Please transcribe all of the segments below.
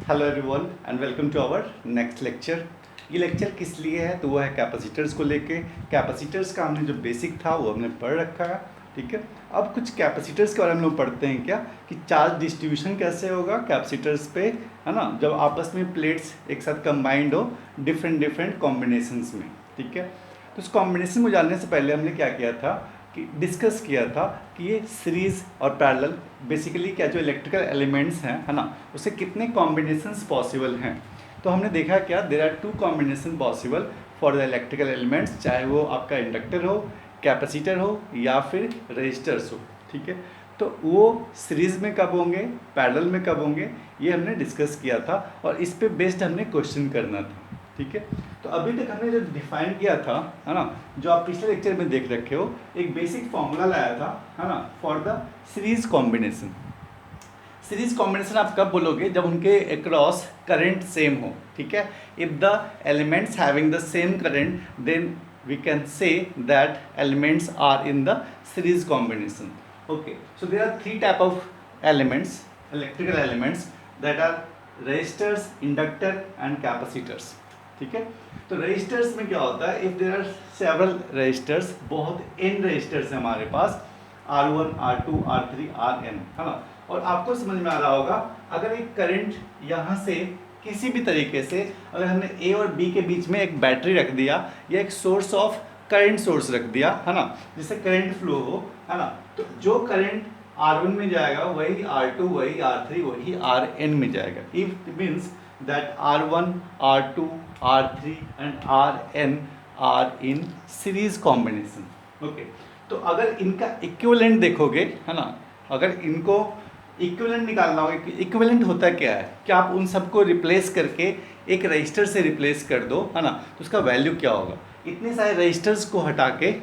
Hello everyone and welcome to our next lecture. ये lecture किस लिए है? तो वो है कैपेसिटर्स को लेके। कैपेसिटर्स का हमने जो बेसिक था वो हमने पढ़ रखा है, ठीक है। अब कुछ कैपेसिटर्स के बारे में हम लोग पढ़ते हैं क्या, कि चार्ज डिस्ट्रीब्यूशन कैसे होगा कैपेसिटर्स पे, है ना, जब आपस में प्लेट्स एक साथ कंबाइंड हो डिफरेंट डिफरेंट कॉम्बिनेशंस में, ठीक है। तो उस कॉम्बिनेशन को जानने से पहले हमने क्या किया था कि डिस्कस किया था कि ये सीरीज़ और पैरेलल बेसिकली क्या जो इलेक्ट्रिकल एलिमेंट्स हैं, है ना, उससे कितने कॉम्बिनेशंस पॉसिबल हैं। तो हमने देखा क्या, there are two combination possible for the electrical elements, चाहे वो आपका इंडक्टर हो, कैपेसिटर हो या फिर रजिस्टर्स हो, ठीक है। तो वो सीरीज़ में कब होंगे, पैरेलल में कब होंगे, ये हमने डिस्कस किया था और इस पे बेस्ड हमने क्वेश्चन करना था, ठीक है। तो अभी तक हमने जो डिफाइन किया था, है ना, जो आप पिछले लेक्चर में देख रखे हो, एक बेसिक फॉर्मूला लाया था, है ना, for the series combination. Series combination आप कब बोलोगे, जब उनके अक्रॉस करंट सेम हो, ठीक है। If the elements having the same current then we can say that elements are in the series combination. Okay, so there are three type of elements, electrical elements, that are resistors, inductor and capacitors, ठीक है। तो registers में क्या होता है, if there are several resistors, बहुत n resistors हैं हमारे पास, R1 R2 R3 Rn, है ना। और आपको समझ में आ रहा होगा, अगर एक करंट यहाँ से किसी भी तरीके से, अगर हमने ए और बी के बीच में एक बैटरी रख दिया या एक सोर्स ऑफ करंट सोर्स रख दिया, है ना, जिससे करंट फ्लो हो, है ना, तो जो करंट R1 में जाएगा वही R2 वही R3 वही Rn में जाएगा। If means that R1 R2 R3 and Rn are in series combination, okay। तो अगर इनका इक्विवेलेंट देखोगे, है ना, अगर इनको इक्विवेलेंट निकालना होगा कि इक्विवेलेंट होता क्या है, कि आप उन सबको रिप्लेस करके एक रजिस्टर से रिप्लेस कर दो, है ना, तो उसका वैल्यू क्या होगा। इतने सारे रजिस्टर्स को हटा के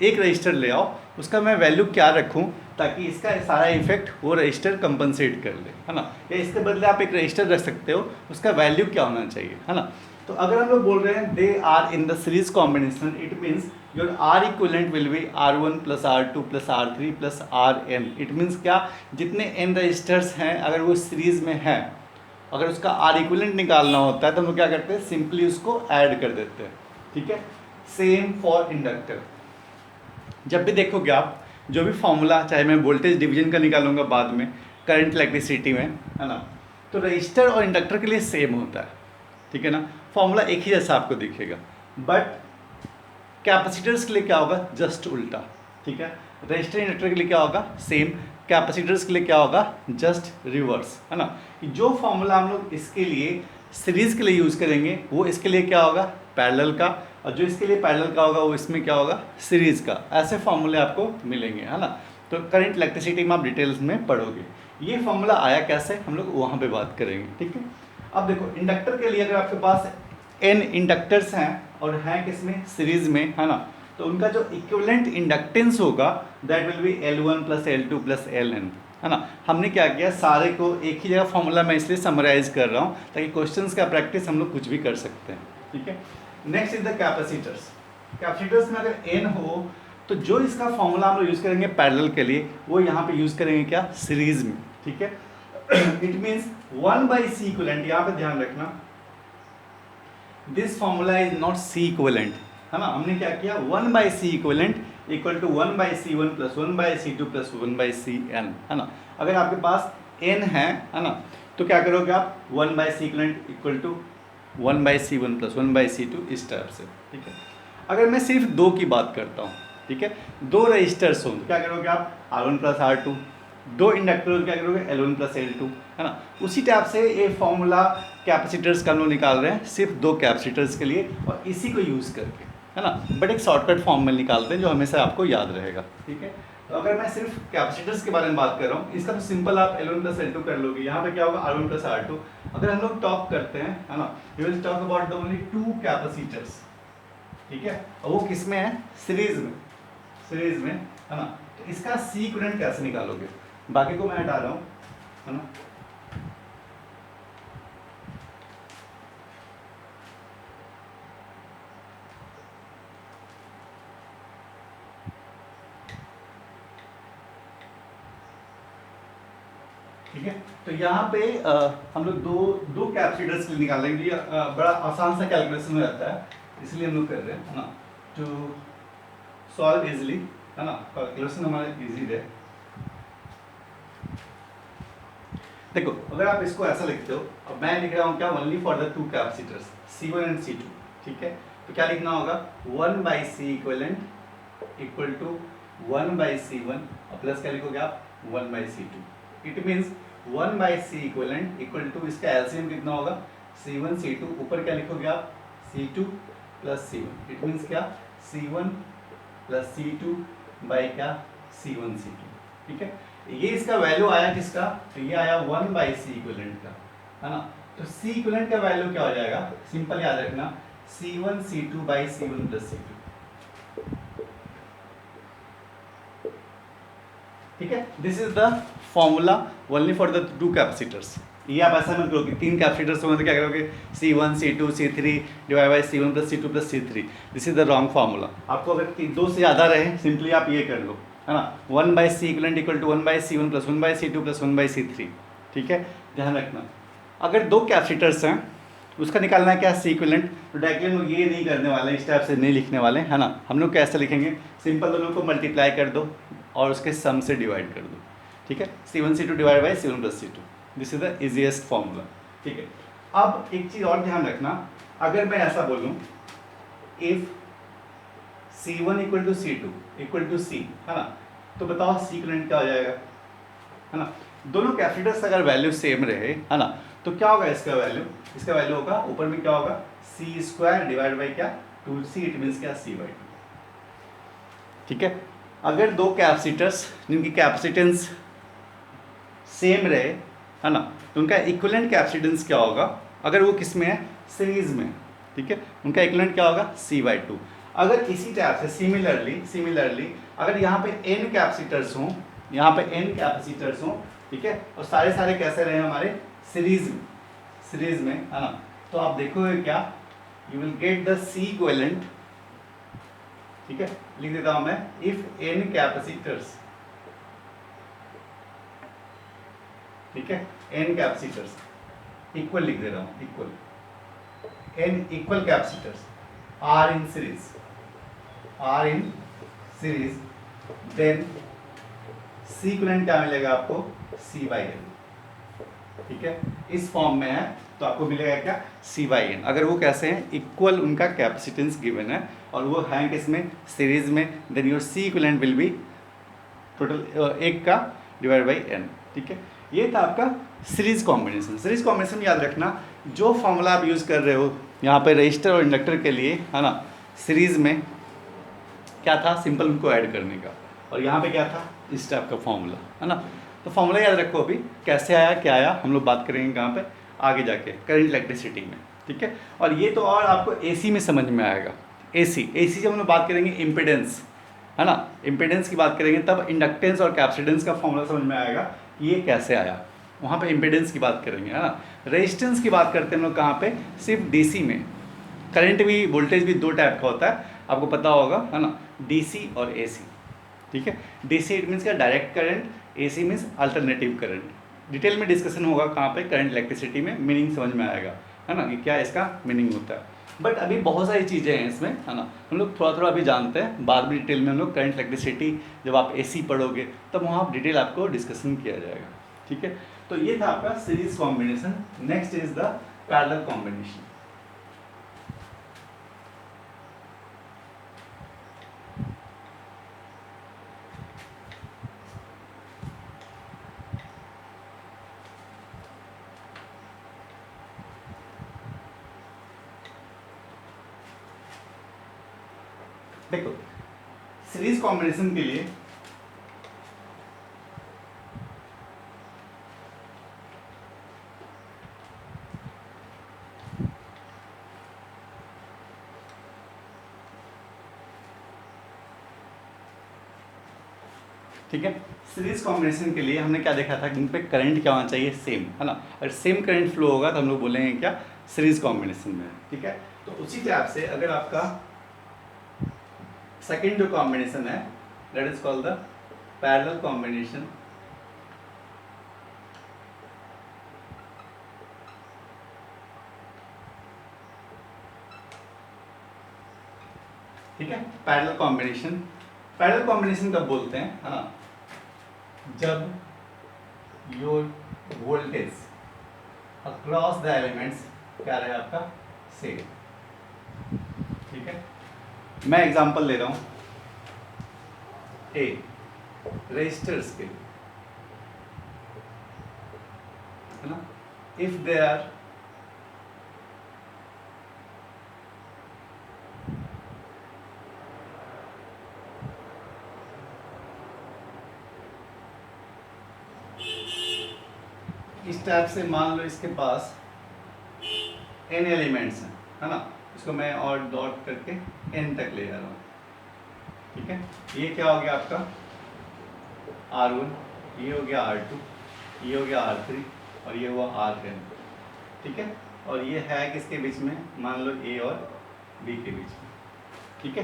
एक रजिस्टर ले आओ, उसका मैं वैल्यू क्या रखूं ताकि इसका सारा इफेक्ट वो रजिस्टर कंपनसेट कर ले, है ना, या इसके बदले आप एक रजिस्टर रख सकते हो, उसका वैल्यू क्या होना चाहिए, है ना। तो अगर हम लोग बोल रहे हैं they are in the series combination, it means your R equivalent will be R1 plus R2 plus R3 plus Rn। It means क्या, जितने n रजिस्टर्स हैं अगर वो सीरीज में हैं, अगर उसका आर इक्विवेलेंट निकालना होता है तो हम लोग क्या करते हैं, सिंपली उसको ऐड कर देते हैं, ठीक है। Same for inductor. जब भी देखोगे आप जो भी फॉर्मूला, चाहे मैं वोल्टेज डिवीजन का निकालूंगा बाद में करंट इलेक्ट्रिसिटी में, है ना, तो रजिस्टर और इंडक्टर के लिए सेम होता है, ठीक है ना, फॉर्मूला एक ही जैसा आपको दिखेगा। बट कैपेसिटर्स के लिए क्या होगा, जस्ट उल्टा, ठीक है। रजिस्टर इंडक्टर के लिए क्या होगा, सेम। कैपेसिटर्स के लिए क्या होगा, जस्ट रिवर्स, है ना। जो फॉर्मूला हम लोग इसके लिए सीरीज के लिए यूज़ करेंगे वो इसके लिए क्या होगा, पैरेलल का, और जो इसके लिए पैरेलल का होगा वो इसमें क्या होगा, सीरीज का। ऐसे फॉर्मूले आपको मिलेंगे, है ना। तो करंट इलेक्ट्रिसिटी में आप डिटेल्स में पढ़ोगे। ये फॉर्मूला आया कैसे, हम लोग वहाँ पे बात करेंगे, ठीक है। अब देखो इंडक्टर के लिए, अगर आपके पास n इंडक्टर्स हैं और हैं किसमें, सीरीज में, है ना, तो उनका जो इक्विवेलेंट इंडक्टेंस होगा that will be L1 plus L2 plus Ln, है ना। हमने क्या किया, सारे को एक ही जगह फॉर्मूला मैं इसलिए समराइज कर रहा हूँ ताकि क्वेश्चंस का प्रैक्टिस हम लोग कुछ भी कर सकते हैं, ठीक है। Next is the capacitors. Capacitors में अगर n हो तो जो इसका फॉर्मूला हम लोग यूज़ करेंगे पैरेलल के लिए वो यहाँ पे यूज़ करेंगे क्या, सीरीज में, ठीक है। इट मीन्स 1/C इक्विवेलेंट, यहाँ पे ध्यान रखना, this formula is not C equivalent, है ना। हमने क्या किया, 1/C equivalent equal to 1/C1 plus 1/C2 plus 1/Cn, है ना। अगर आपके पास n है ना, तो क्या करोगे आप, 1/C equivalent equal to 1/C1 plus 1/C2, इस टाइप से, ठीक है। अगर मैं सिर्फ दो की बात करता हूँ, ठीक है, दो रजिस्टर्स हों तो क्या करोगे आप, R1 प्लस R2, दो इंडक्टर क्या करोगे, L1 प्लस L2, है ना। उसी टाइप से ये फॉर्मूला कैपेसिटर्स का हम लोग निकाल रहे हैं सिर्फ दो कैपेसिटर्स के लिए और इसी को यूज़ करके, है ना। बट एक शॉर्टकट फॉर्म में निकालते हैं जो हमेशा आपको याद रहेगा, ठीक है। तो अगर मैं सिर्फ कैपेसिटर्स के बारे में बात कर रहा हूँ, इसका तो सिंपल आप L1 प्लस L2 कर लोगे, यहाँ पे क्या होगा, R1 प्लस R2। अगर हम लोग टॉक करते हैं, है ना, we will talk about the only two capacitors, ठीक है, और वो किस में है, सीरीज में, सीरीज में, है ना। तो इसका C इक्विवेलेंट कैसे निकालोगे, बाकी को मैं हटा रहा हूँ, है ना। ठीक है। तो यहाँ पे हम लोग दो दो कैपेसिटर्स के लिए निकालेंगे। ये बड़ा आसान सा कैलकुलेशन हो जाता है, इसलिए हम लोग कर रहे हैं, है ना, टू सॉल्व इजिली, है ना, कैलकुलेशन हमारा इजी है। देखो अगर आप इसको ऐसा लिखते हो, अब मैं लिख रहा हूँ क्या, only for the two capacitors C1 and C2, ठीक है। तो क्या लिखना होगा, 1/C equivalent equal to 1/C1 और प्लस क्या लिखोगे आप, 1/C2। It means 1/C equivalent equal to, इसका एलसीएम कितना होगा, C1 C2, ऊपर क्या लिखोगे आप, C2 plus C1। It means क्या, C1 प्लस C2 बाई क्या, C1 C2, ठीक है। ये इसका वैल्यू आया किसका, तो ये आया 1/C इक्विवेलेंट का, है ना। तो C इक्विवेलेंट का वैल्यू क्या हो जाएगा, सिंपल याद रखना, C1 C2 by C1 plus C2, ठीक है। This is the formula only for the two capacitors. ये आप ऐसा मत करोगे, तीन कैपेसिटर्स होंगे तो क्या करोगे, C1 C2 C3 divide by C1 plus C2 plus C3। This is the wrong formula. आपको अगर दो से ज़्यादा रहे, सिंपली आप ये कर लो, है ना, 1/C equivalent equal to 1/C1 plus 1/C2 plus 1/C3, ठीक है। ध्यान रखना, अगर दो कैपेसिटर्स हैं उसका निकालना है क्या, C इक्वलेंट, तो डायरेक्टली हम लोग ये नहीं करने वाले, इस टाइप से नहीं लिखने वाले, है ना। हम लोग कैसे लिखेंगे, सिंपल दोनों को मल्टीप्लाई कर दो और उसके सम से डिवाइड कर दो, ठीक है। C1 C2 divide by C1 plus C2, this is the easiest formula, ठीक है। अब एक चीज़ और ध्यान रखना, अगर मैं ऐसा बोलूँ, if C1 equal to C2 equal to C, है ना, तो बताओ C इक्वलेंट क्या हो जाएगा, है ना। दोनों कैपेसिटर्स अगर वैल्यू सेम रहे, है ना, तो क्या होगा इसका वैल्यू, इसका वैल्यू होगा ऊपर में क्या होगा, C² डिवाइड बाई क्या, 2C, इट मीन्स क्या, C/2, ठीक है। अगर दो कैपेसिटर्स जिनकी कैपेसिटेंस सेम रहे, है ना, तो उनका इक्विवेलेंट कैपेसिटेंस क्या होगा, अगर वो किस में है, सीरीज में, ठीक है, उनका इक्विवेलेंट क्या होगा, C/2। अगर इसी टाइप से सिमिलरली अगर यहाँ पे n कैपेसिटर्स हों, यहाँ पे n कैपेसिटर्स हों, ठीक है, और सारे सारे कैसे रहे हमारे, सीरीज में, है ना, तो आप देखोगे क्या, you will get the C equivalent, ठीक है। लिख देता हूं मैं, इफ n कैपेसिटर्स, ठीक है, n कैपेसिटर्स इक्वल, लिख दे रहा हूं equal, n equal capacitors are in series, then C equivalent क्या मिलेगा आपको, C/n, ठीक है। इस फॉर्म में है तो आपको मिलेगा क्या, C/n। अगर वो कैसे हैं, इक्वल उनका कैपेसिटेंस गिवन है और वो है किसमें, सीरीज में, then your C equivalent will be total एक का डिवाइड बाई n, ठीक है। ये था आपका सीरीज कॉम्बिनेशन। सीरीज कॉम्बिनेशन याद रखना, जो फॉर्मूला आप यूज़ कर रहे हो यहाँ पे रजिस्टर और इंडक्टर के लिए, है ना, सीरीज में क्या था, सिंपल उनको ऐड करने का, और यहाँ पे क्या था, इस टाइप का फॉर्मूला, है ना। तो फॉर्मूला याद रखो, अभी कैसे आया क्या आया हम लोग बात करेंगे कहाँ पे, आगे जाके करंट इलेक्ट्रिसिटी में, ठीक है। और ये तो और आपको AC में समझ में आएगा, AC जब हम लोग बात करेंगे इम्पिडेंस, है ना, इम्पिडेंस की बात करेंगे तब इंडक्टेंस और कैपेसिटेंस का फॉर्मूला समझ में आएगा कि ये कैसे आया, वहाँ पे इम्पिडेंस की बात करेंगे, है ना। रेजिस्टेंस की बात करते हैं हम लोग कहाँ पे, सिर्फ DC में। करंट भी, वोल्टेज भी दो टाइप का होता है, आपको पता होगा, है ना, DC और AC, ठीक है। DC इट मीन्स क्या, direct current, AC means alternative current. Detail में डिस्कशन होगा कहाँ पे, करंट इलेक्ट्रिसिटी में, मीनिंग समझ में आएगा, है ना, कि क्या इसका मीनिंग होता है। बट अभी बहुत सारी चीज़ें हैं इसमें, है ना, हम लोग थोड़ा थोड़ा अभी जानते हैं, बाद में डिटेल में हम लोग करंट इलेक्ट्रिसिटी जब आप AC पढ़ोगे तब वहाँ डिटेल आपको डिस्कशन किया जाएगा, ठीक है। तो ये था आपका series combination. Next is the parallel combination. देखो सीरीज कॉम्बिनेशन के लिए ठीक है, सीरीज कॉम्बिनेशन के लिए हमने क्या देखा था कि इन पे करंट क्या होना चाहिए, सेम, है ना। अगर सेम करंट फ्लो होगा तो हम लोग बोलेंगे क्या, सीरीज कॉम्बिनेशन में, ठीक है। तो उसी टाइप से अगर आपका सेकंड जो कॉम्बिनेशन है, that is called the parallel combination, ठीक है। पैरेलल कॉम्बिनेशन, पैरेलल कॉम्बिनेशन कब बोलते हैं, है ना, जब your voltage across the elements क्या रहे आपका, सेम। ठीक है, मैं एग्जांपल ले रहा हूं ए रेजिस्टर्स के, है ना, इफ दे आर इस टाइप से, मान लो इसके पास n एलिमेंट्स हैं, है ना, इसको मैं और डॉट करके n तक ले जा रहा हूँ। ठीक है, ये क्या हो गया आपका R1, ये हो गया R2, ये हो गया R3 और ये हुआ Rn। ठीक है, और ये है किसके बीच में, मान लो A और B के बीच में। ठीक है,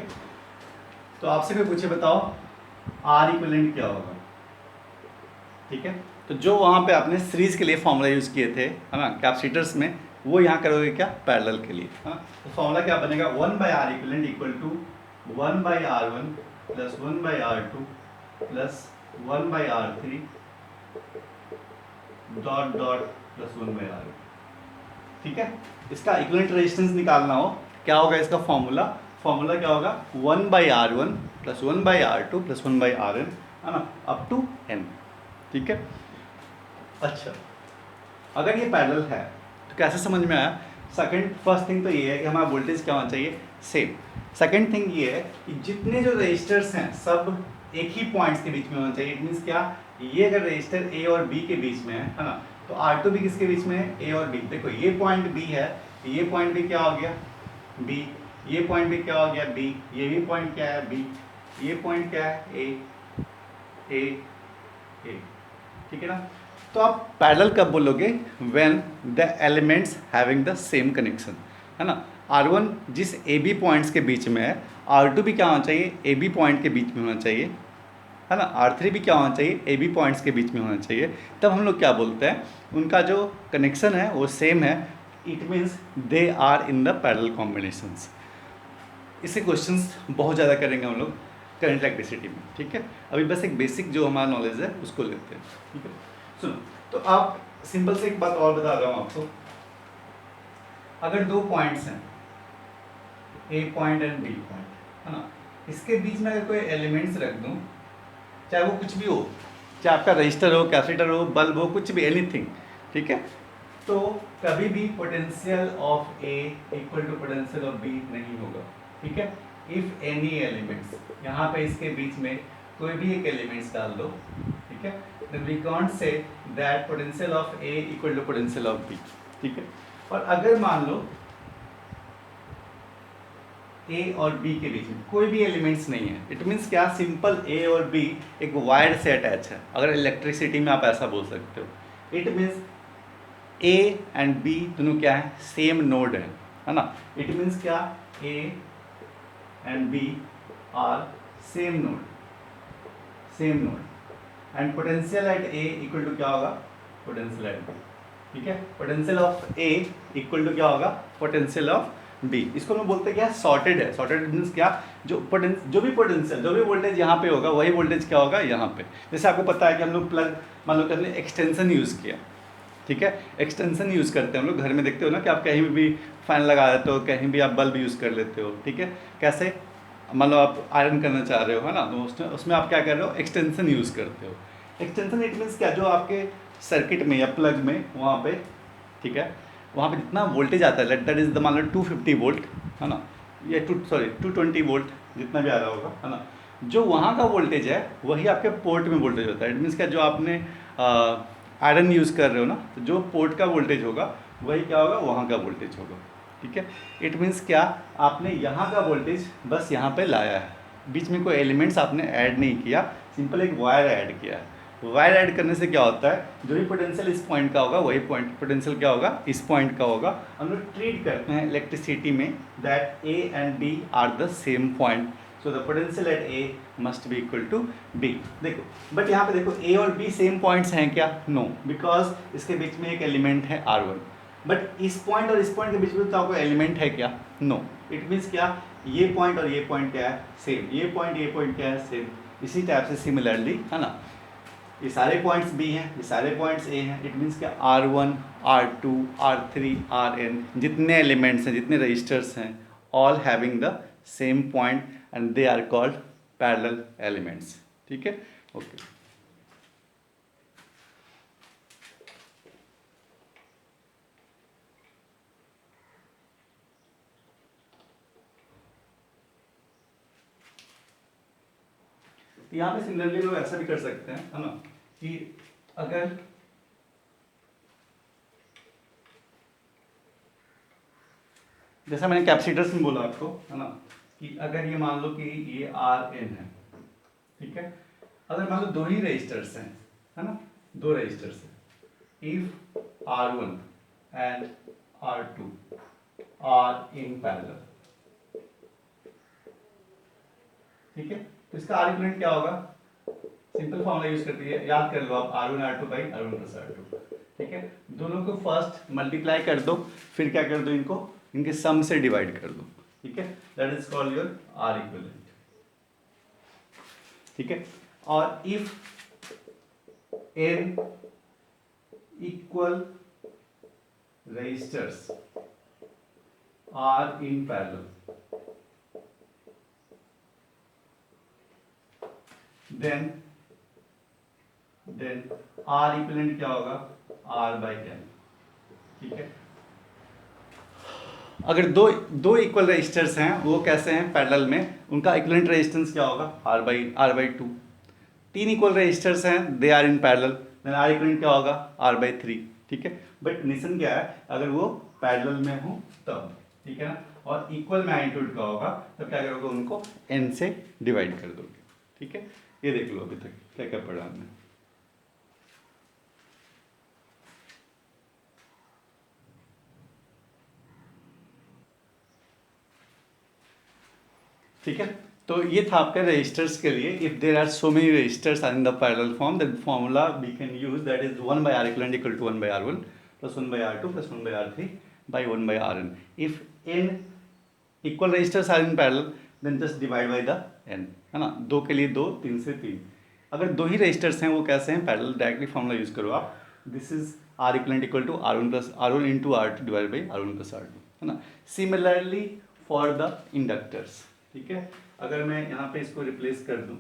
तो आपसे कोई पूछे बताओ R इक्विवेलेंट क्या होगा। ठीक है, तो जो वहाँ पे आपने सीरीज के लिए फॉर्मूला यूज़ किए थे, है ना, कैपेसिटर्स में, वो यहाँ करोगे क्या, पैरेलल के लिए, है ना। तो फॉर्मूला क्या बनेगा, 1/R equivalent equal to 1/R1 plus 1/R2 plus 1/R3 dot dot plus 1/R। ठीक है, इसका इक्विवेलेंट रेजिस्टेंस निकालना हो, क्या होगा इसका फॉर्मूला, फॉर्मूला क्या होगा 1/R1 plus 1/R2 plus 1/Rn, है ना, अप टू n। ठीक है, अच्छा, अगर ये पैरेलल है तो कैसे समझ में आया। फर्स्ट थिंग तो ये है कि हमारा वोल्टेज क्या होना चाहिए, सेम। सेकंड थिंग ये है कि जितने जो रजिस्टर्स हैं सब एक ही पॉइंट्स के बीच में होना चाहिए। इट मीन्स क्या, ये अगर रजिस्टर ए और बी के बीच में है ना, तो R2 भी किसके बीच में है, ए और बी। देखो ये पॉइंट बी है, ये पॉइंट भी क्या हो गया बी, ये पॉइंट भी क्या हो गया बी, ये भी पॉइंट क्या है बी, ये पॉइंट क्या है ए। ठीक है ना, तो आप पैरेलल कब बोलोगे, when the elements having the same connection, है ना। R1 जिस ए बी पॉइंट्स के बीच में है, R2 भी क्या होना चाहिए, ए बी पॉइंट के बीच में होना चाहिए, है ना। R3 भी क्या होना चाहिए, ए बी पॉइंट्स के बीच में होना चाहिए। तब हम लोग क्या बोलते हैं, उनका जो कनेक्शन है वो सेम है। It means they are in the parallel combinations. इससे क्वेश्चंस बहुत ज़्यादा करेंगे हम लोग करंट इलेक्ट्रिसिटी में। ठीक है, अभी बस एक बेसिक जो हमारा नॉलेज है उसको लेते हैं। ठीक है, सुनो, तो आप सिंपल से एक बात और बता रहा हूँ आपको, अगर दो पॉइंट्स हैं ए पॉइंट एंड बी पॉइंट, है ना, इसके बीच में अगर कोई एलिमेंट्स रख दूँ, चाहे वो कुछ भी हो, चाहे आपका रजिस्टर हो, कैपेसिटर हो, बल्ब हो, कुछ भी, एनीथिंग। ठीक है, तो कभी भी potential of A equal to potential of B नहीं होगा। ठीक है, इफ एनी एलिमेंट्स, यहाँ पे इसके बीच में कोई भी एक एलिमेंट्स डाल दो, ठीक है, then we can't say that potential of A equal to potential of B। ठीक है, और अगर मान लो A और B के बीच में कोई भी एलिमेंट्स नहीं है, इट मीन्स क्या, सिंपल A और B एक वायर से अटैच है। अगर इलेक्ट्रिसिटी में आप ऐसा बोल सकते हो, it means A and B दोनों क्या है, सेम नोड है ना। इट मीन्स क्या, A and B are same node and potential at A equal to क्या होगा, पोटेंशियल एट B। ठीक है, potential of A equal to क्या होगा, पोटेंशियल ऑफ B। इसको हम बोलते हैं क्या, सॉर्टेड है। सॉर्टेड मीन्स क्या, जो भी पोटेंशियल, जो भी वोल्टेज यहाँ पे होगा वही वोल्टेज क्या होगा यहाँ पे। जैसे आपको पता है कि हम लोग प्लग, मान लो हमने एक्सटेंशन यूज़ किया, ठीक है, एक्सटेंशन यूज़ करते हैं हम लोग घर में, देखते हो ना कि आप कहीं भी फैन लगा देते हो, कहीं भी आप बल्ब यूज़ कर लेते हो। ठीक है, कैसे, मान लो आप आयरन करना चाह रहे हो, है ना, तो उसमें आप क्या कर रहे हो, एक्सटेंशन यूज़ करते हो। एक्सटेंशन इट मीन्स क्या, जो आपके सर्किट में या प्लग में वहाँ पे, ठीक है, वहाँ पे जितना वोल्टेज आता है, दैट इज़ द, मान लो 250 वोल्ट, है ना, या 220 वोल्ट जितना भी आ रहा होगा, है ना, जो वहाँ का वोल्टेज है वही आपके पोर्ट में वोल्टेज होता है। इट मीन्स क्या, जो आपने आयरन यूज़ कर रहे हो ना, तो जो पोर्ट का वोल्टेज होगा वही क्या होगा, वहाँ का वोल्टेज होगा। ठीक है, इट मीन्स क्या, आपने यहाँ का वोल्टेज बस यहाँ पे लाया है, बीच में कोई एलिमेंट्स आपने ऐड नहीं किया, सिंपल एक वायर ऐड किया है। वायर ऐड करने से क्या होता है, जो भी पोटेंशियल इस पॉइंट का होगा वही पॉइंट पोटेंशियल क्या होगा, इस पॉइंट का होगा। हम लोग ट्रीट करते हैं इलेक्ट्रिसिटी में that A and B are the same point, so the potential at A must be equal to B. देखो, बट यहाँ पे देखो ए और बी सेम पॉइंट्स हैं क्या, नो, बिकॉज इसके बीच में एक एलिमेंट है R1। बट इस पॉइंट और इस पॉइंट के बीच में तो आपको एलिमेंट है क्या, नो। इट मीन्स क्या, ये पॉइंट और ये पॉइंट क्या है, सेम। ये पॉइंट क्या है, सेम। इसी टाइप से सिमिलरली, है ना, ये सारे पॉइंट्स बी हैं, ये सारे पॉइंट्स ए हैं। इट मीन्स क्या, R1, R2, R3, Rn, जितने एलिमेंट्स हैं, जितने रजिस्टर्स हैं, all having the same point and they are called parallel elements. ठीक है, ओके। यहाँ पे सिमिलरली लोग ऐसा भी कर सकते हैं, है ना, कि अगर जैसा मैंने कैपेसिटर्स में बोला आपको, है ना, कि अगर ये मान लो कि ये Rn है, ठीक है, अगर मान लो दो ही रजिस्टर्स हैं, है ना, दो रजिस्टर्स हैं, if R1 and R2 are in parallel, ठीक है, तो इसका आर इक्विवेलेंट क्या होगा, सिंपल फॉर्मूला यूज करती है, याद कर लो आप, R1 R2 by R1 plus R2, ठीक है, दोनों को फर्स्ट मल्टीप्लाई कर दो, फिर क्या कर दो, इनको इनके सम से डिवाइड कर दो, ठीक है, that is called your R equivalent, ठीक है। और if n equal resistors are in parallel, then R equivalent क्या होगा, R बाई n, ठीक है। अगर दो इक्वल रेजिस्टर्स हैं, वो कैसे हैं, पैरेलल में, उनका इक्विवेलेंट रेजिस्टेंस क्या होगा, R बाई 2। तीन इक्वल रेजिस्टर्स हैं, they are in parallel, then R equivalent क्या होगा, R बाई 3, ठीक है। बट कंडीशन क्या है, अगर वो पैरेलल में हो तब, ठीक है ना, और इक्वल मैग्नीट्यूड का होगा तब क्या करोगे, उनको n से डिवाइड कर दोगे, ठीक है। ये देख लो अभी तक क्या क्या पढ़ा हमने। ठीक है, तो ये था आपका रजिस्टर्स के लिए। If there are so many resistors are in the parallel form, that formula we can use, that is 1 by R equivalent equal to 1 by R1 plus 1 by R2 plus 1 by R3 by 1 by Rn। If n equal resistors are in parallel, then just divide by the n, है ना, दो के लिए दो, तीन से तीन। अगर दो ही रजिस्टर्स हैं, वो कैसे हैं, पैरेलल, डायरेक्टली फॉर्मूला यूज करो आप, this is R equivalent equal to R1 plus R1 into R2 divide by R1 plus R2, है ना। सिमिलरली फॉर द इंडक्टर्स, ठीक है, अगर मैं यहाँ पे इसको रिप्लेस कर दूं,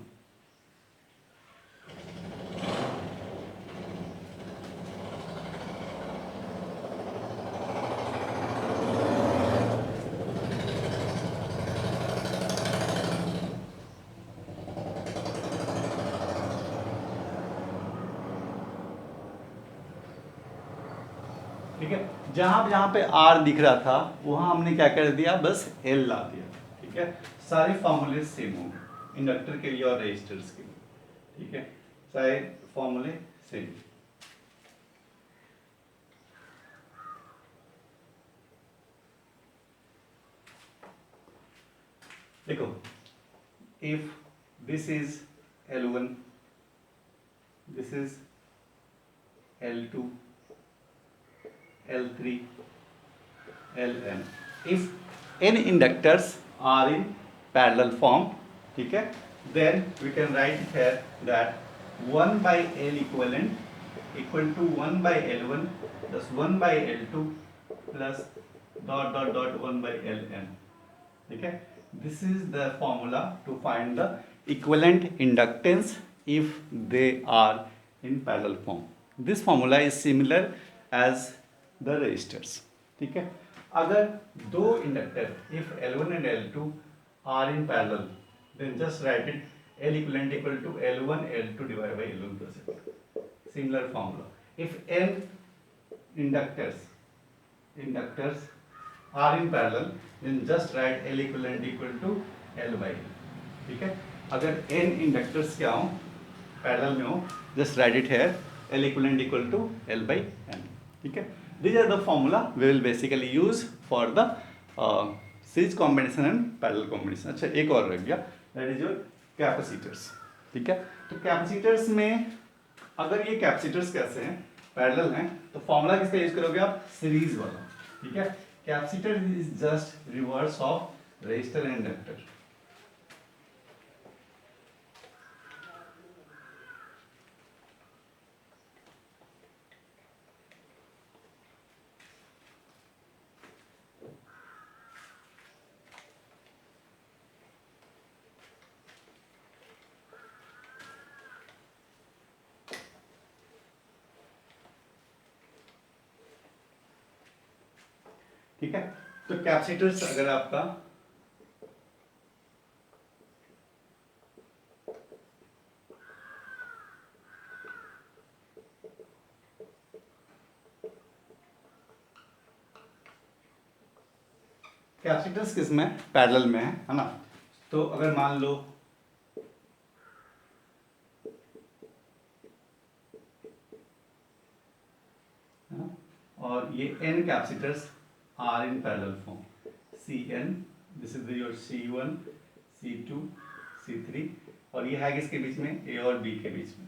ठीक है, जहां पे R दिख रहा था वहां हमने क्या कर दिया, बस L ला दिया, ठीक है। सारे फॉर्मूले सेम होंगे इंडक्टर के लिए और रेजिस्टर्स के लिए, ठीक है, सारे फॉर्मूले सेम। देखो, if this is L1, this is L2, L3, Ln, if n inductors are in parallel form, ठीक है, then we can write here that 1 by L equivalent equal to 1 by L1 plus 1 by L2 plus dot dot dot 1 by Ln, ठीक है। This is the formula to find the equivalent inductance if they are in parallel form. This formula is similar as the resistors, ठीक है। अगर दो inductor, if L1 and L2 are in parallel, then just write it L equivalent equal to L1 L2 divided by L1 plus L2. Similar formula. If n inductors are in parallel, then just write L equivalent equal to L by L, ठीक है। अगर n inductors क्या हो, parallel में हो, just write it here L equivalent equal to L by n, ठीक है। These are the formula we will basically use for the series combination and parallel combination। अच्छा, एक और रह गया, that is your capacitors, ठीक है। तो कैपेसिटर्स में, अगर ये कैपेसिटर्स कैसे हैं, पैरेलल हैं, तो फॉर्मूला किसका यूज करोगे आप, सीरीज वाला, ठीक है। Capacitor is just reverse of resistor and inductor. ठीक है, तो कैपेसिटर्स अगर आपका कैपेसिटर्स किस में पैरेलल में है ना, तो अगर मान लो और ये n capacitors are in parallel form, Cn, this is your C1, C2, C3, और ये है किसके बीच में, A और B के बीच में।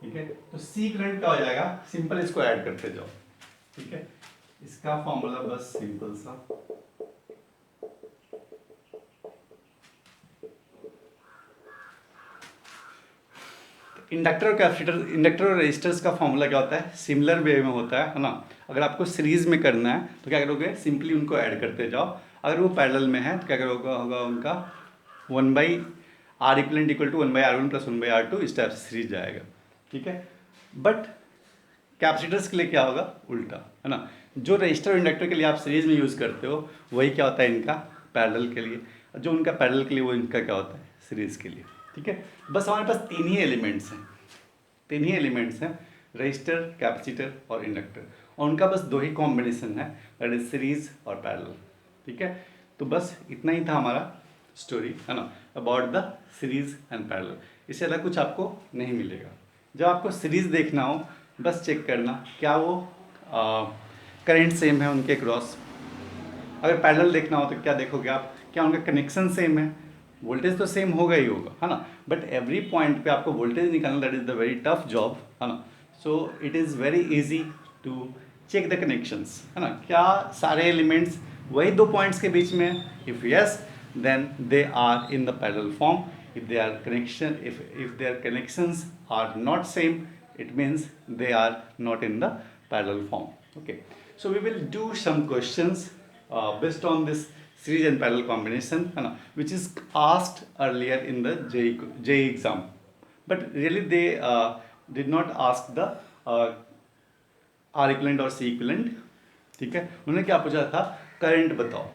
ठीक है, तो C करंट क्या हो जाएगा, सिंपल इसको ऐड करते जाओ। ठीक है, इसका फॉर्मूला बस सिंपल सा, इंडक्टर और कैपेसिटर, इंडक्टर और रेजिस्टर्स का फॉर्मूला क्या होता है, सिमिलर वे में होता है ना। अगर आपको सीरीज में करना है तो क्या करोगे, सिंपली उनको ऐड करते जाओ। अगर वो पैरेलल में है तो क्या करोगे, होगा उनका 1/R equivalent = 1/R1 + 1/R2, इस टाइप से सीरीज जाएगा। ठीक है, बट कैपेसिटर्स के लिए क्या होगा, उल्टा है ना। जो रेजिस्टर और इंडक्टर के लिए आप सीरीज में यूज़ करते हो वही क्या होता है इनका पैरेलल के लिए, जो उनका पैरेलल के लिए वो इनका क्या होता है सीरीज के लिए। ठीक है, बस हमारे पास तीन ही एलिमेंट्स हैं, रेजिस्टर, कैपेसिटर और इंडक्टर, और उनका बस दो ही कॉम्बिनेशन है, दैट इज सीरीज और पैरेलल। ठीक है, तो बस इतना ही था हमारा स्टोरी है ना, about the series and parallel. इससे अलग कुछ आपको नहीं मिलेगा। जब आपको सीरीज देखना हो बस चेक करना क्या वो करंट सेम है उनके क्रॉस। अगर पैरेलल देखना हो तो क्या देखोगे आप, क्या उनका कनेक्शन सेम है, वोल्टेज तो सेम होगा ही होगा है ना, बट एवरी पॉइंट पे आपको वोल्टेज निकालना, that is the very tough job है ना। So it is very easy to check the connections है ना, क्या सारे एलिमेंट्स वही दो पॉइंट्स के बीच में, if yes then they are in the parallel form, if they are connection if their connections are not same, it means they are not in the parallel form. Okay, so we will do some questions based on this series and parallel combination which is asked earlier in the JEE exam, but really they did not ask the R equivalent और C equivalent। ठीक है, उन्होंने क्या पूछा था, current बताओ।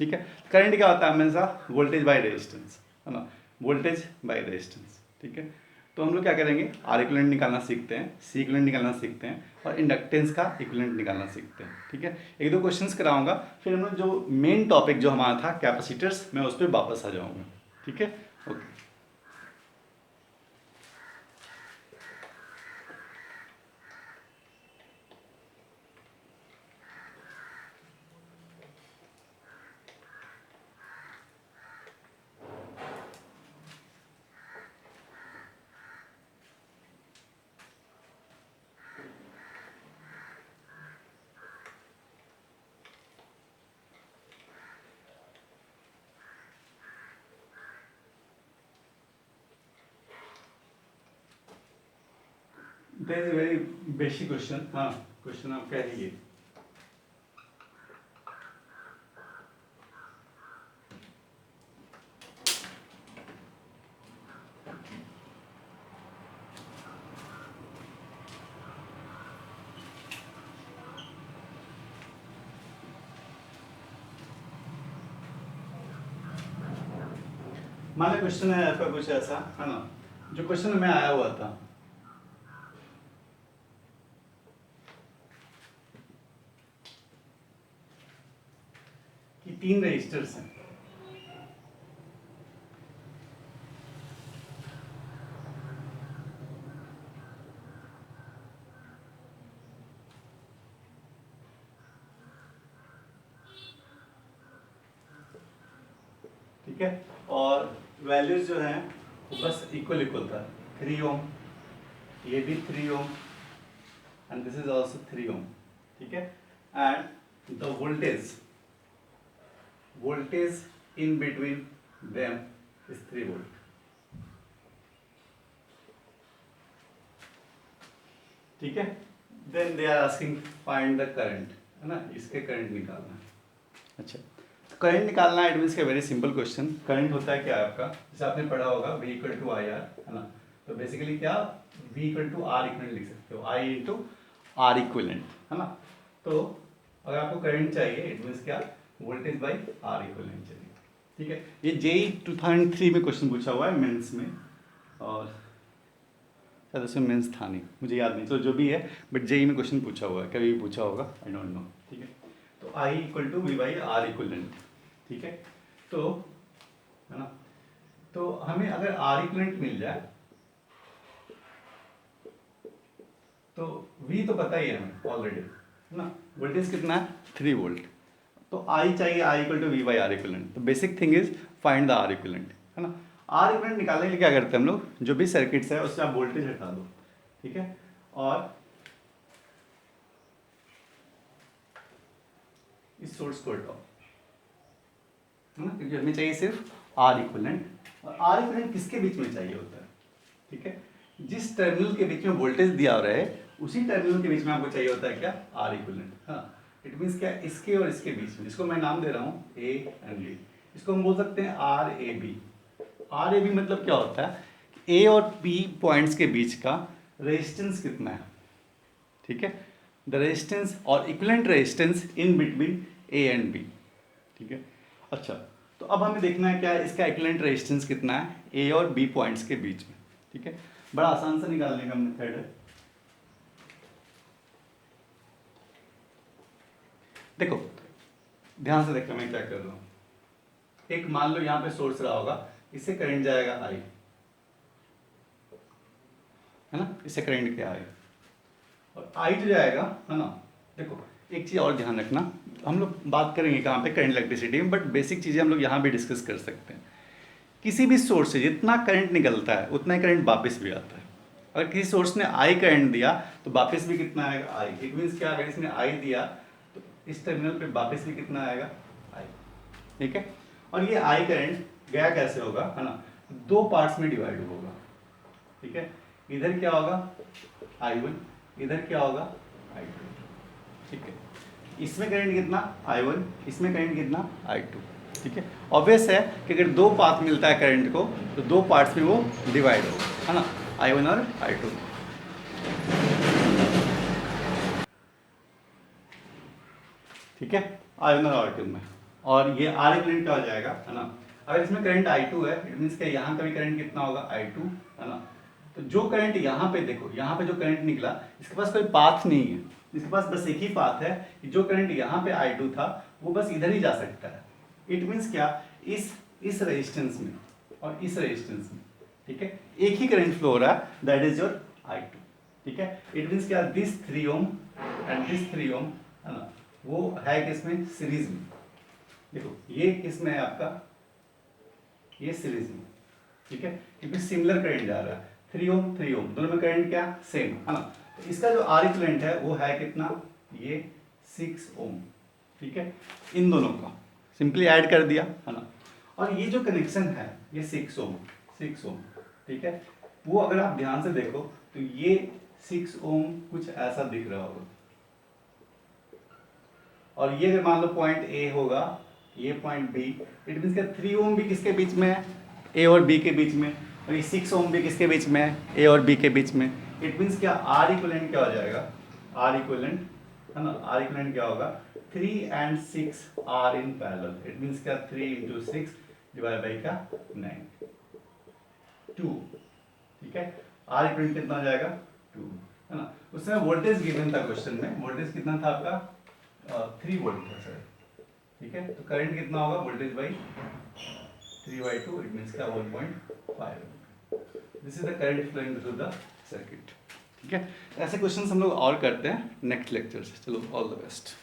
ठीक है, करंट क्या होता है हमेशा, वोल्टेज बाय रेजिस्टेंस है ना, वोल्टेज बाय रेजिस्टेंस। ठीक है, तो हम लोग क्या करेंगे, आर इक्विवेलेंट निकालना सीखते हैं, सी इक्विवेलेंट निकालना सीखते हैं, और इंडक्टेंस का इक्विवेलेंट निकालना सीखते हैं। ठीक है, एक दो क्वेश्चंस कराऊंगा, फिर हम लोग जो मेन टॉपिक जो हमारा था कैपेसिटर्स, मैं उस पर वापस आ जाऊंगा। ठीक है, okay. There is a very basic question, हाँ क्वेश्चन आप कह लीजिए। मान लो क्वेश्चन है आपका कुछ ऐसा है ना, जो क्वेश्चन में आया हुआ था कि 3 रजिस्टर्स हैं, ठीक है, और वैल्यूज जो हैं वो बस इक्वल इक्वल था, 3 ओम, ये भी 3 ohm and this is also 3 ohm. ठीक है, and the voltage voltage in between them is 3 volt. ठीक है, then they are asking find the current, है ना, इसके करंट निकालना है। अच्छा, करंट निकालना है, इट मीन्स के वेरी सिंपल क्वेश्चन। करंट होता है क्या आपका, जैसे आपने पढ़ा होगा V equal to I R, है ना, तो बेसिकली क्या V equal to R equivalent लिख सकते हो, I इंटू आर इक्वलेंट, है ना। तो अगर आपको करंट चाहिए, इट मीन्स क्या, वोल्टेज बाई आर इक्वलेंट चाहिए। ठीक है, ये JEE 2003 में क्वेश्चन पूछा हुआ है मेंस में, और शायद उसमें मेंस था नहीं, मुझे याद नहीं, तो जो भी है, बट JEE में क्वेश्चन पूछा हुआ है, कभी भी पूछा होगा, आई डोंट नो। ठीक है, तो I equal to V by R equivalent. ठीक है, तो है ना, तो हमें अगर आर इक्वलेंट मिल जाए तो V तो पता ही है हमें ऑलरेडी, है ना, वोल्टेज कितना है 3 वोल्ट, तो I चाहिए, I equal to V by R equivalent. तो basic thing is find the R equivalent, है ना। आर इक्वलेंट निकालने के लिए क्या करते हैं हम लोग, जो भी सर्किट्स है उससे आप वोल्टेज हटा दो, ठीक है, और इस सोर्स को हटाओ, है ना, क्योंकि हमें चाहिए सिर्फ आर इक्वलेंट, और आर इक्वलेंट किसके बीच में चाहिए होता है, ठीक है, जिस टर्मिनल के बीच में वोल्टेज दिया रहे उसी टर्मिनल के बीच में आपको चाहिए होता है क्या, आर इक्वलेंट। हाँ, इट मीन्स क्या, इसके और इसके बीच में, इसको मैं नाम दे रहा हूँ ए एंड बी, इसको हम बोल सकते हैं R A B. R A B मतलब क्या होता है, ए और बी पॉइंट्स के बीच का रेजिस्टेंस कितना है, ठीक है, द रेजिस्टेंस और equivalent resistance in between A and B. ठीक है, अच्छा, तो अब हमें देखना है क्या है, इसका इक्विवेलेंट रेजिस्टेंस कितना है ए और बी पॉइंट्स के बीच में। ठीक है, बड़ा आसान सा निकालने का मेथड है। देखो, ध्यान से देखो मैं क्या कर रहा हूँ, एक मान लो यहाँ पे सोर्स रहा होगा, इससे करंट जाएगा आई, है ना, इससे करंट क्या है, और आई जो जाएगा, है ना। देखो, एक चीज़ और ध्यान रखना, हम लोग बात करेंगे कहाँ पे, करंट इलेक्ट्रिसिटी में, बट बेसिक चीज़ें हम लोग यहाँ भी डिस्कस कर सकते हैं। किसी भी सोर्स से जितना करंट निकलता है उतना ही करंट वापस भी आता है। अगर किसी सोर्स ने आई करंट दिया तो वापस भी कितना आएगा, आई। इट मीन्स क्या, अगर इसने आई दिया तो इस टर्मिनल पे वापस भी कितना आएगा, आई। ठीक है, और ये आई करंट गया कैसे होगा, है ना, दो पार्ट्स में डिवाइड होगा। ठीक है, इधर क्या होगा I1, इधर क्या होगा I2। ठीक है, इसमें करंट कितना I1, इसमें करंट कितना I2। ठीक है, ऑब्वियस है कि अगर दो पाथ मिलता है करंट को तो दो पार्ट्स में वो डिवाइड होगा, है ना, I1 और I2। ठीक है, I1 और I2 में, और ये R इक्विवेलेंट क्या हो जाएगा, है ना। अगर इसमें करंट I2 है, इट मीन्स कि यहाँ का भी करंट कितना होगा I2, है ना। तो जो करंट यहाँ पे देखो, यहाँ पे जो करंट निकला, इसके पास कोई पाथ नहीं है, इसके पास बस एक ही पाथ है कि जो करंट यहाँ पे I2 था वो बस इधर ही जा सकता है। इट मीन्स क्या, इस रेजिस्टेंस में और इस रेजिस्टेंस में, ठीक है, एक ही करंट फ्लो हो रहा है, दैट इज योर I2। ठीक है, इट मीन्स क्या, दिस 3 ओम एंड दिस 3 ओम, है ना, वो है किसमें, सीरीज में। देखो, ये किसमें है आपका, ये सीरीज में। ठीक है, क्योंकि सिमिलर करंट जा रहा है, 3 ओम दोनों में करंट क्या सेम, है ना। तो इसका जो आर इक्विवेलेंट है वो है कितना, ये 6 ओम। ठीक है, इन दोनों का सिंपली ऐड कर दिया, है ना। और ये जो कनेक्शन है ये 6 ओम। ठीक है, वो अगर आप ध्यान से देखो तो ये 6 ओम कुछ ऐसा दिख रहा होगा, और ये अगर मान लो पॉइंट ए होगा, ये पॉइंट बी, इट मीन्स क्या 3 ओम भी किसके बीच में है, ए और बी के बीच में, और ये 6 ओम भी किसके बीच में है, ए और बी के बीच में। इट मीन्स क्या, आर इक्विवेलेंट क्या हो जाएगा, आर इक्विवेलेंट, है ना, आर इक्विवेलेंट क्या होगा, 3 and 6 are in parallel. It means क्या, 3 into 6 डिवाइड बाई क्या 9, 2। ठीक है, आर इक्विवेलेंट कितना हो जाएगा, 2, है ना। उसमें वोल्टेज गिवन था क्वेश्चन में, वोल्टेज कितना था आपका 3 वोल्ट था सर। ठीक है, तो करंट कितना होगा, वोल्टेज बाई 3/2, इट मीन्स क्या 1.5। This is the current flowing through the circuit. ठीक है, ऐसे क्वेश्चंस हम लोग और करते हैं नेक्स्ट लेक्चर से। चलो, ऑल द बेस्ट।